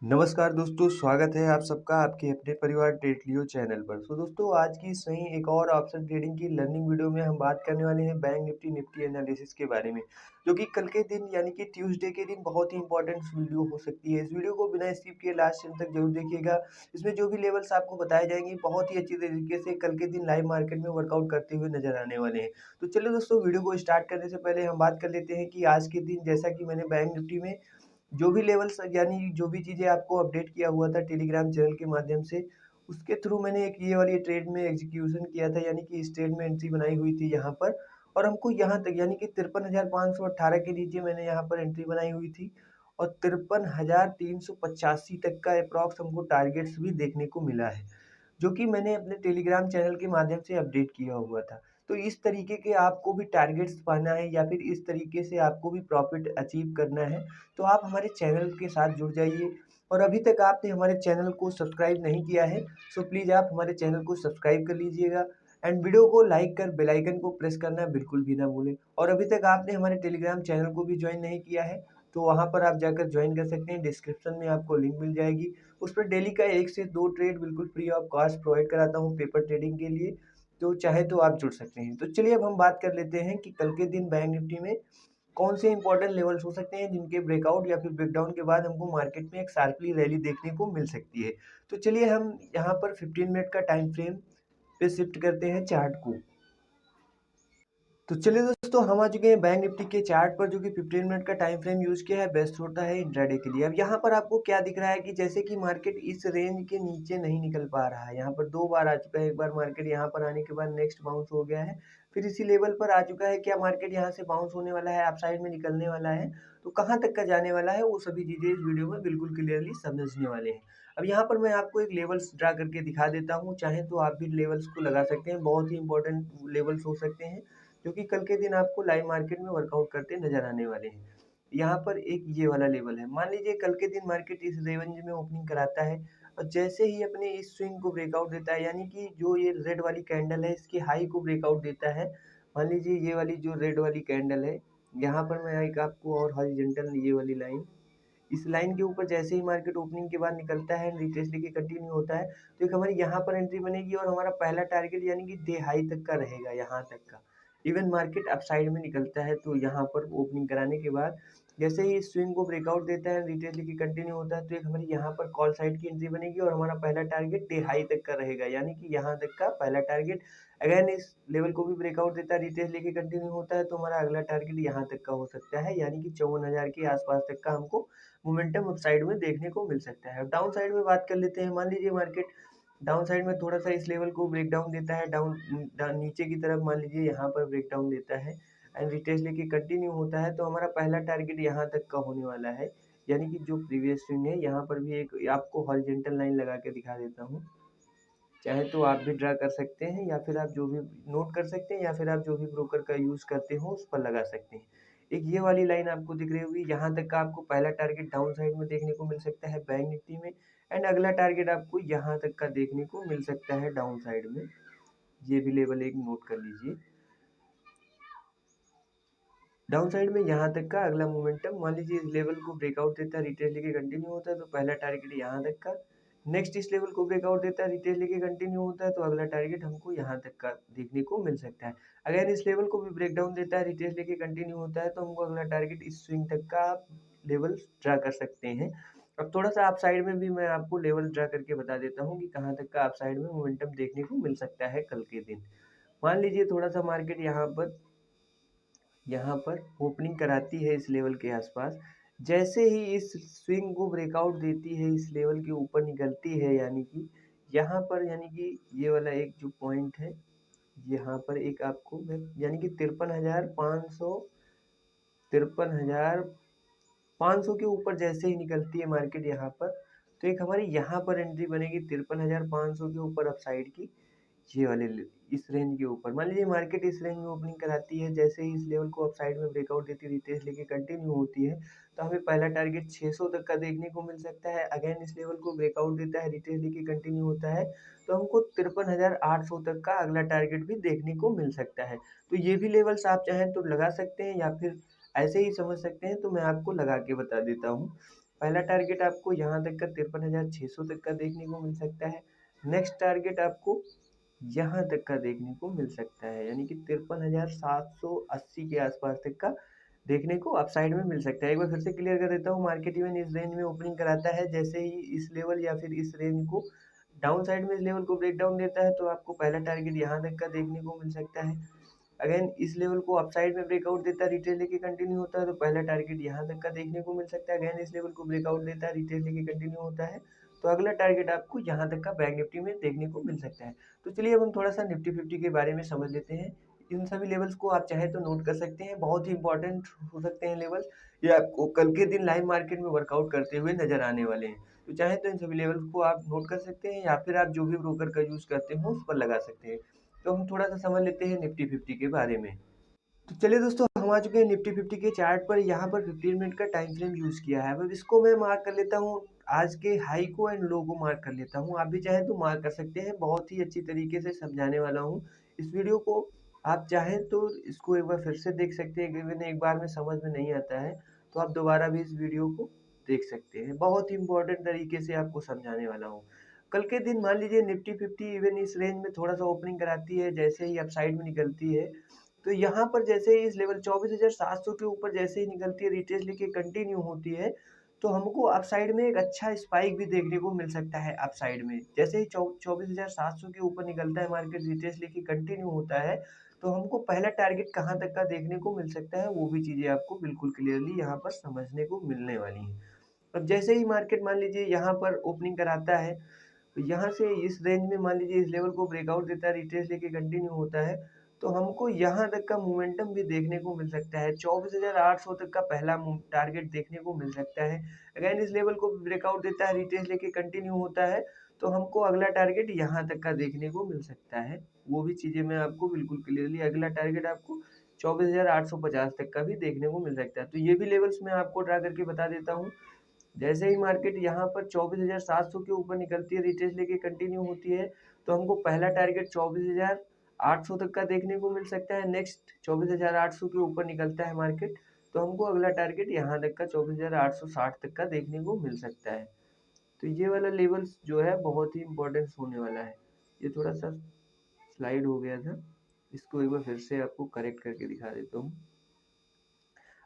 नमस्कार दोस्तों, स्वागत है आप सबका आपके अपने परिवार ट्रेडलियो चैनल पर। दोस्तों आज की इस नई एक और ऑप्शन ट्रेडिंग की लर्निंग वीडियो में हम बात करने वाले हैं बैंक निफ्टी एनालिसिस के बारे में, जो कि कल के दिन यानी कि ट्यूसडे के दिन बहुत ही इंपॉर्टेंट वीडियो हो सकती है। इस वीडियो को बिना स्किप किए लास्ट एंड तक जरूर देखिएगा। इसमें जो भी लेवल्स आपको बताए जाएंगे बहुत ही अच्छी तरीके से कल के दिन लाइव मार्केट में वर्कआउट करते हुए नजर आने वाले हैं। तो चलिए दोस्तों, वीडियो को स्टार्ट करने से पहले हम बात कर लेते हैं कि आज के दिन जैसा कि मैंने बैंक निफ्टी में जो भी लेवल्स यानी जो भी चीज़ें आपको अपडेट किया हुआ था टेलीग्राम चैनल के माध्यम से, उसके थ्रू मैंने एक ये वाली ट्रेड में एग्जीक्यूशन किया था, यानी कि इस ट्रेड में एंट्री बनाई हुई थी यहाँ पर। और हमको यहाँ तक यानी कि 53,518 के नीचे मैंने यहाँ पर एंट्री बनाई हुई थी और 53,385 तक का अप्रॉक्स हमको टारगेट्स भी देखने को मिला है, जो कि मैंने अपने टेलीग्राम चैनल के माध्यम से अपडेट किया हुआ था। तो इस तरीके के आपको भी टारगेट्स पाना है या फिर इस तरीके से आपको भी प्रॉफिट अचीव करना है, तो आप हमारे चैनल के साथ जुड़ जाइए। और अभी तक आपने हमारे चैनल को सब्सक्राइब नहीं किया है, सो प्लीज़ आप हमारे चैनल को सब्सक्राइब कर लीजिएगा एंड वीडियो को लाइक कर बेल आइकन को प्रेस करना बिल्कुल भी ना भूलें। और अभी तक आपने हमारे टेलीग्राम चैनल को भी ज्वाइन नहीं किया है, तो वहाँ पर आप जाकर ज्वाइन कर सकते हैं। डिस्क्रिप्शन में आपको लिंक मिल जाएगी। उस पर डेली का 1 से 2 ट्रेड बिल्कुल फ्री ऑफ कॉस्ट प्रोवाइड कराता हूँ पेपर ट्रेडिंग के लिए, तो चाहे तो आप जुड़ सकते हैं। तो चलिए अब हम बात कर लेते हैं कि कल के दिन बैंक निफ्टी में कौन से इंपॉर्टेंट लेवल्स हो सकते हैं जिनके ब्रेकआउट या फिर ब्रेकडाउन के बाद हमको मार्केट में एक शार्पली रैली देखने को मिल सकती है। तो चलिए हम यहाँ पर 15 मिनट का टाइम फ्रेम पे शिफ्ट करते हैं चार्ट को। तो चलिए दोस्तों, हम आ चुके हैं बैंक निफ्टी के चार्ट पर, जो कि 15 मिनट का टाइम फ्रेम यूज किया है, बेस्ट होता है इंट्राडे के लिए। अब यहाँ पर आपको क्या दिख रहा है कि जैसे कि मार्केट इस रेंज के नीचे नहीं निकल पा रहा है। यहाँ पर 2 बार आ चुका है, एक बार मार्केट यहाँ पर आने के बाद नेक्स्ट बाउंस हो गया है, फिर इसी लेवल पर आ चुका है। क्या मार्केट यहाँ से बाउंस होने वाला है, अप साइड में निकलने वाला है, तो कहाँ तक का जाने वाला है, वो सभी चीजें इस वीडियो में बिल्कुल क्लियरली समझने वाले हैं। अब यहाँ पर मैं आपको एक लेवल्स ड्रा करके दिखा देता हूँ, चाहे तो आप भी लेवल्स को लगा सकते हैं। बहुत ही इंपॉर्टेंट लेवल्स हो सकते हैं जो कि कल के दिन आपको लाइव मार्केट में वर्कआउट करते नजर आने वाले हैं। यहाँ पर एक ये वाला लेवल है, मान लीजिए कल के दिन मार्केट इस रेंज में ओपनिंग कराता है और जैसे ही अपने इस स्विंग को ब्रेकआउट देता है, यानी कि जो ये रेड वाली कैंडल है इसकी हाई को ब्रेकआउट देता है। मान लीजिए ये वाली जो रेड वाली कैंडल है, यहाँ पर मैं एक आपको और हॉरिजॉन्टल ये वाली लाइन, इस लाइन के ऊपर जैसे ही मार्केट ओपनिंग के बाद निकलता है, रिट्रेस लेके कंटिन्यू होता है, तो एक हमारी यहाँ पर एंट्री बनेगी और हमारा पहला टारगेट यानी कि डे हाई तक का रहेगा, यहाँ तक का। इवन मार्केट अप साइड में निकलता है तो यहाँ पर ओपनिंग कराने के बाद जैसे ही स्विंग को ब्रेकआउट देता है, रिट्रेस लेके कंटिन्यू होता है, तो एक हमारी यहाँ पर कॉल साइड की एंट्री बनेगी और हमारा पहला टारगेट डे हाई तक का रहेगा, यानी कि यहाँ तक का पहला टारगेट। अगेन इस लेवल को भी ब्रेकआउट देता है, रिट्रेस लेके कंटिन्यू होता है, तो हमारा अगला टारगेट यहाँ तक का हो सकता है, यानी कि 54,000 के आसपास तक का हमको मोमेंटम अप साइड में देखने को मिल सकता है। डाउन साइड में बात कर लेते हैं, मान लीजिए मार्केट डाउन साइड में थोड़ा सा इस लेवल को ब्रेक डाउन देता है, नीचे की तरफ मान लीजिए यहाँ पर ब्रेक डाउन देता है एंड रिट्रेस लेके कंटिन्यू होता है, तो हमारा पहला टारगेट यहाँ तक का होने वाला है, यानी कि जो प्रीवियस स्विंग है। यहाँ पर भी एक आपको हॉरिजॉन्टल लाइन लगा के दिखा देता हूँ, चाहे तो आप भी ड्रा कर सकते हैं या फिर आप जो भी नोट कर सकते हैं या फिर आप जो भी ब्रोकर का यूज़ करते हो उस पर लगा सकते हैं। एक ये वाली लाइन आपको दिख रही होगी, यहाँ तक का आपको पहला टारगेट डाउन साइड में देखने को मिल सकता है बैंक निफ्टी में, एंड अगला टारगेट आपको यहाँ तक का देखने को मिल सकता है डाउन साइड में। ये भी लेवल एक नोट कर लीजिए। डाउन साइड में यहाँ तक का अगला मोमेंटम, मान लीजिए इस लेवल को ब्रेकआउट देता है, रिट्रेस लेके कंटिन्यू होता है, तो पहला टारगेट यहाँ तक का। नेक्स्ट इस लेवल को ब्रेकआउट देता है, रिट्रेस लेके कंटिन्यू होता है, तो अगला टारगेट हमको यहाँ तक का देखने को मिल सकता है। अगर इस लेवल को भी ब्रेक डाउन देता है, रिट्रेस लेके कंटिन्यू होता है, तो हमको अगला टारगेट इस स्विंग तक का आप लेवल ड्रा कर सकते हैं। अब थोड़ा सा आप साइड में भी मैं आपको लेवल ड्रा करके बता देता हूँ कि कहाँ तक का आप साइड में मोमेंटम देखने को मिल सकता है कल के दिन। मान लीजिए थोड़ा सा मार्केट यहाँ पर ओपनिंग कराती है इस लेवल के आसपास, जैसे ही इस स्विंग को ब्रेकआउट देती है, इस लेवल के ऊपर निकलती है, यानी कि यहाँ पर, यानी कि ये वाला एक जो पॉइंट है, यहाँ पर एक आपको यानी कि 53,500 के ऊपर जैसे ही निकलती है मार्केट यहाँ पर, तो एक हमारी यहाँ पर एंट्री बनेगी 53,500 के ऊपर अप साइड की, ये वाले इस रेंज के ऊपर। मान लीजिए मार्केट इस रेंज में ओपनिंग कराती है, जैसे ही इस लेवल को अप साइड में ब्रेकआउट देती है, रिट्रेस लेके कंटिन्यू होती है, तो हमें पहला टारगेट 600 तक का देखने को मिल सकता है। अगेन इस लेवल को ब्रेकआउट देता है, रिट्रेस लेके कंटिन्यू होता है, तो हमको 53,800 तक का अगला टारगेट भी देखने को मिल सकता है। तो ये भी लेवल्स आप चाहें तो लगा सकते हैं या फिर ऐसे ही समझ सकते हैं, तो मैं आपको लगा के बता देता हूँ। पहला टारगेट आपको यहाँ तक का 53,600 तक का देखने को मिल सकता है। नेक्स्ट टारगेट आपको यहाँ तक का देखने को मिल सकता है, यानी कि 53,780 के आसपास तक का देखने को अपसाइड में मिल सकता है। एक बार फिर से क्लियर कर देता हूँ, मार्केट इवन इस रेंज में ओपनिंग कराता है, जैसे ही इस लेवल या फिर इस रेंज को डाउन साइड में इस लेवल को ब्रेक डाउन देता है तो आपको पहला टारगेट यहाँ तक का देखने को मिल सकता है। अगेन इस लेवल को अपसाइड में ब्रेकआउट देता है, रिट्रेस लेके कंटिन्यू होता है तो पहला टारगेट यहाँ तक का देखने को मिल सकता है। अगेन इस लेवल को ब्रेकआउट देता है, रिट्रेस लेके कंटिन्यू होता है तो अगला टारगेट आपको यहाँ तक का बैंक निफ्टी में देखने को मिल सकता है। तो चलिए अब हम थोड़ा सा निफ्टी फिफ्टी के बारे में समझ लेते हैं। इन सभी लेवल्स को आप चाहे तो नोट कर सकते हैं, बहुत ही इंपॉर्टेंट हो सकते हैं लेवल्स, ये आपको कल के दिन लाइव मार्केट में वर्कआउट करते हुए नजर आने वाले हैं। तो चाहे तो इन सभी लेवल्स को आप नोट कर सकते हैं या फिर आप जो भी ब्रोकर का यूज करते हो उस पर लगा सकते हैं। तो हम थोड़ा सा समझ लेते हैं निफ्टी फिफ्टी के बारे में। तो चलिए दोस्तों, हम आ चुके हैं निफ्टी फिफ्टी के चार्ट पर। यहाँ पर 15 मिनट का टाइम फ्रेम यूज किया है। अब इसको मैं मार्क कर लेता हूँ, आज के हाई को एंड लो को मार्क कर लेता हूँ। आप भी चाहे तो मार्क कर सकते हैं, बहुत ही अच्छी तरीके से समझाने वाला हूँ इस वीडियो को। आप चाहें तो इसको एक बार फिर से देख सकते हैं, अगर एक बार में समझ में नहीं आता है तो आप दोबारा भी इस वीडियो को देख सकते हैं। बहुत ही इंपॉर्टेंट तरीके से आपको समझाने वाला हूँ। कल के दिन मान लीजिए निफ्टी फिफ्टी इवन इस रेंज में थोड़ा सा ओपनिंग कराती है, जैसे ही अपसाइड में निकलती है तो यहाँ पर जैसे ही इस लेवल 24,700 के ऊपर जैसे ही निकलती है, रिट्रेस लेके कंटिन्यू होती है तो हमको अपसाइड में एक अच्छा स्पाइक भी देखने को मिल सकता है। अपसाइड में जैसे ही 24,700 के ऊपर निकलता है मार्केट, रिट्रेस लेके कंटिन्यू होता है तो हमको पहला टारगेट कहाँ तक का देखने को मिल सकता है, वो भी चीजें आपको बिल्कुल क्लियरली यहाँ पर समझने को मिलने वाली हैं। अब जैसे ही मार्केट मान लीजिए यहाँ पर ओपनिंग कराता है तो यहाँ से इस रेंज में मान लीजिए इस लेवल को ब्रेकआउट देता है, रिट्रेस लेके कंटिन्यू होता है तो हमको यहाँ तक का मोमेंटम भी देखने को मिल सकता है। 24,800 तक का पहला टारगेट देखने को मिल सकता है। अगेन इस लेवल को ब्रेकआउट देता है, रिट्रेस लेके कंटिन्यू होता है तो हमको अगला टारगेट यहाँ तक का देखने को मिल सकता है। वो भी चीजें मैं आपको बिल्कुल क्लियरली, अगला टारगेट आपको 24,850 तक का भी देखने को मिल सकता है। तो ये भी लेवल्स मैं आपको ड्रा करके बता देता हूँ। जैसे ही मार्केट यहाँ पर 24,700 के ऊपर निकलती है, रिट्रेस लेके कंटिन्यू होती है तो हमको पहला टारगेट 24,800 तक का देखने को मिल सकता है। नेक्स्ट 24,800 के ऊपर निकलता है मार्केट तो हमको अगला टारगेट यहाँ तक का 24,860 तक का देखने को मिल सकता है। तो ये वाला लेवल्स जो है बहुत ही इंपॉर्टेंस होने वाला है। ये थोड़ा सा स्लाइड हो गया था, इसको एक बार फिर से आपको करेक्ट करके दिखा देता हूँ।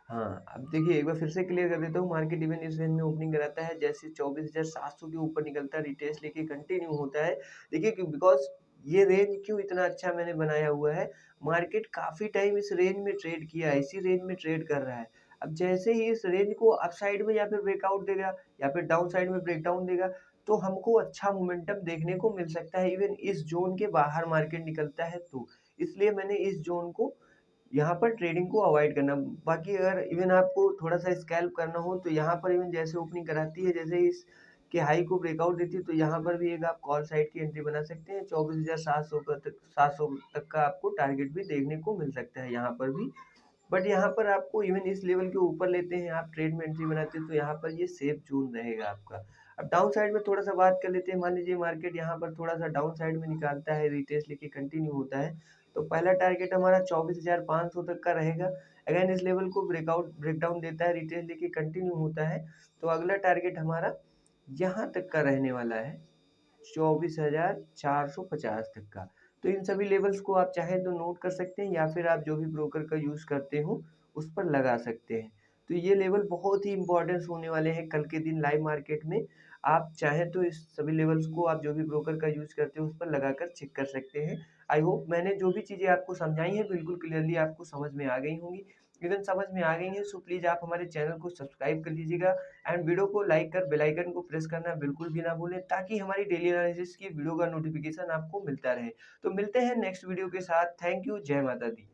हाँ, अब देखिए एक बार फिर से क्लियर कर देता हूँ, मार्केट इवन इस रेंज में ओपनिंग कराता है, जैसे 24,700 के ऊपर निकलता है, रिट्रेस लेके कंटिन्यू होता है। देखिए क्यों, बिकॉज़ ये रेंज क्यों इतना अच्छा मैंने बनाया हुआ है, मार्केट काफ़ी टाइम इस रेंज में ट्रेड किया है, इसी रेंज में ट्रेड कर रहा है। अब जैसे ही इस रेंज को अप साइड में या फिर ब्रेकआउट देगा या फिर डाउन साइड में ब्रेकडाउन देगा, तो हमको अच्छा मोमेंटम देखने को मिल सकता है। इवन इस ज़ोन के बाहर मार्केट निकलता है तो, इसलिए मैंने इस ज़ोन को यहाँ पर ट्रेडिंग को अवॉइड करना। बाकी अगर इवन आपको थोड़ा सा स्कैल्प करना हो तो यहाँ पर इवन जैसे ओपनिंग कराती है, जैसे इस के हाई को ब्रेकआउट देती है तो यहाँ पर भी एक आप कॉल साइड की एंट्री बना सकते हैं। 24,700 का तक 700 तक का आपको टारगेट भी देखने को मिल सकता है यहाँ पर भी। बट यहाँ पर आपको इवन इस लेवल के ऊपर लेते हैं आप, ट्रेड में एंट्री बनाते हैं तो यहाँ पर ये सेफ जोन रहेगा आपका। अब डाउन साइड में थोड़ा सा बात कर लेते हैं। मान लीजिए मार्केट यहाँ पर थोड़ा सा डाउन साइड में निकालता है, रिट्रेस लेके कंटिन्यू होता है तो पहला टारगेट हमारा 24,500 तक का रहेगा। अगेन इस लेवल को ब्रेकडाउन देता है, रिट्रेस लेके कंटिन्यू होता है तो अगला टारगेट हमारा यहाँ तक का रहने वाला है, 24,450 तक का। तो इन सभी लेवल्स को आप चाहें तो नोट कर सकते हैं या फिर आप जो भी ब्रोकर का यूज़ करते हो उस पर लगा सकते हैं। तो ये लेवल बहुत ही इंपॉर्टेंस होने वाले हैं कल के दिन लाइव मार्केट में। आप चाहें तो इस सभी लेवल्स को आप जो भी ब्रोकर का यूज़ करते हो उस पर लगाकर चेक कर सकते हैं। आई होप मैंने जो भी चीज़ें आपको समझाई हैं बिल्कुल क्लियरली आपको समझ में आ गई होंगी। अगर समझ में आ गई हैं सो प्लीज़ आप हमारे चैनल को सब्सक्राइब कर लीजिएगा एंड वीडियो को लाइक कर बेल आइकन को प्रेस करना बिल्कुल भी ना भूलें, ताकि हमारी डेली एनालिसिस की वीडियो का नोटिफिकेशन आपको मिलता रहे। तो मिलते हैं नेक्स्ट वीडियो के साथ। थैंक यू, जय माता दी।